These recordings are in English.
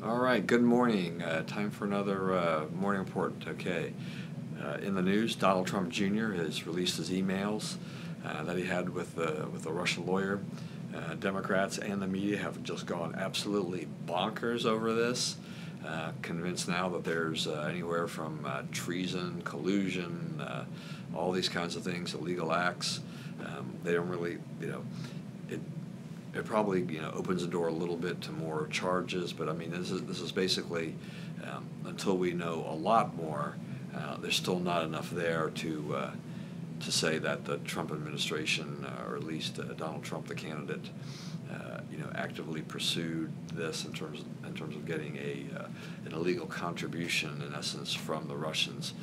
All right, good morning. Time for another morning report. Okay. In the news, Donald Trump Jr. has released his emails that he had with a Russian lawyer. Democrats and the media have just gone absolutely bonkers over this, convinced now that there's anywhere from treason, collusion, all these kinds of things, illegal acts. They don't really, it probably opens the door a little bit to more charges, but I mean this is basically until we know a lot more, there's still not enough there to say that the Trump administration, or at least Donald Trump, the candidate, actively pursued this in terms of getting an illegal contribution in essence from the Russians,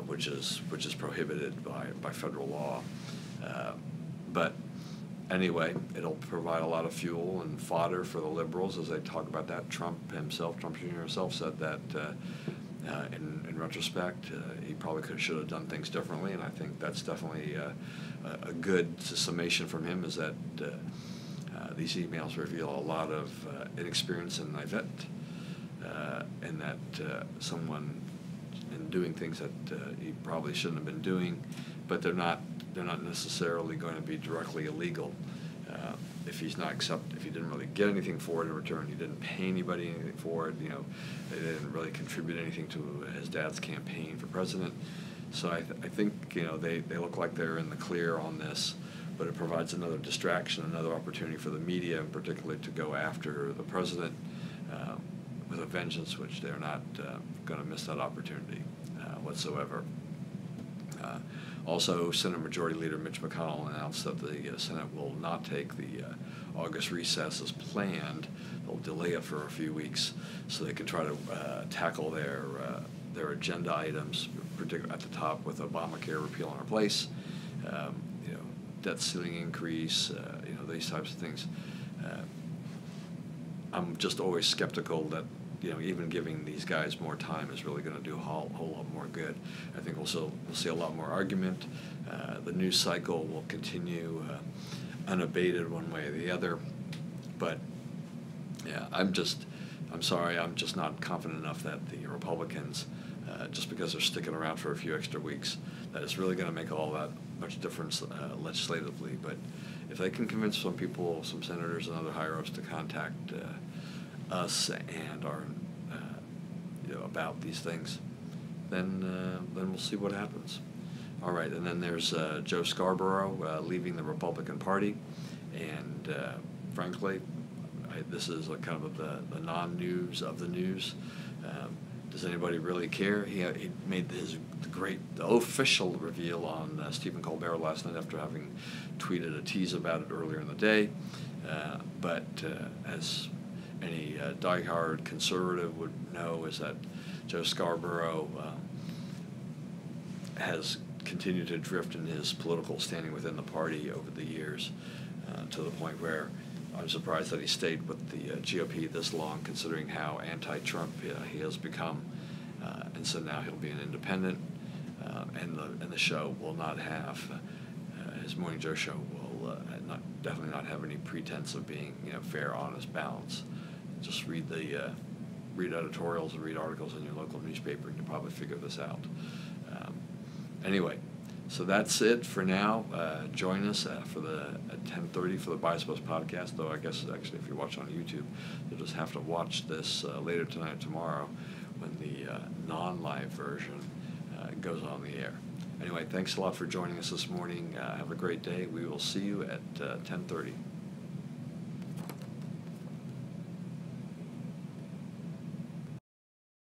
which is prohibited by federal law, but. Anyway, it'll provide a lot of fuel and fodder for the liberals as they talk about that. Trump Jr. himself said that in retrospect, he probably should have done things differently, and I think that's definitely a good summation from him, is that these emails reveal a lot of inexperience and naivete, and that someone in doing things that he probably shouldn't have been doing, but they're not necessarily going to be directly illegal. If he didn't really get anything for it in return, he didn't pay anybody anything for it, they didn't really contribute anything to his dad's campaign for president. So I think they look like they're in the clear on this, but it provides another distraction, another opportunity for the media in particular to go after the president with a vengeance, which they're not going to miss that opportunity whatsoever. Also, Senate Majority Leader Mitch McConnell announced that the Senate will not take the August recess as planned. They'll delay it for a few weeks so they can try to tackle their agenda items, particularly at the top with Obamacare repeal and replace, debt ceiling increase, these types of things. I'm just always skeptical that even giving these guys more time is really going to do a whole lot more good. I think we'll see a lot more argument. The news cycle will continue unabated one way or the other. But yeah, I'm sorry, I'm just not confident enough that the Republicans, just because they're sticking around for a few extra weeks, that it's really going to make all that much difference legislatively. But if they can convince some people, some senators and other higher-ups to contact us and our about these things, then we'll see what happens. All right, and then there's Joe Scarborough leaving the Republican Party, and frankly, this is kind of the non-news of the news. Does anybody really care? He made the official reveal on Stephen Colbert last night after having tweeted a tease about it earlier in the day, but as any diehard conservative would know, is that Joe Scarborough has continued to drift in his political standing within the party over the years, to the point where I'm surprised that he stayed with the GOP this long, considering how anti-Trump he has become, and so now he'll be an independent, and the show will not have his Morning Joe show will definitely not have any pretense of being fair, honest, balanced. Just read editorials and read articles in your local newspaper, and you'll probably figure this out. Anyway, so that's it for now. Join us at 10:30 for the Bias Post podcast, though I guess actually if you watch on YouTube, you'll just have to watch this later tonight or tomorrow when the non-live version goes on the air. Anyway, thanks a lot for joining us this morning. Have a great day. We will see you at 10:30.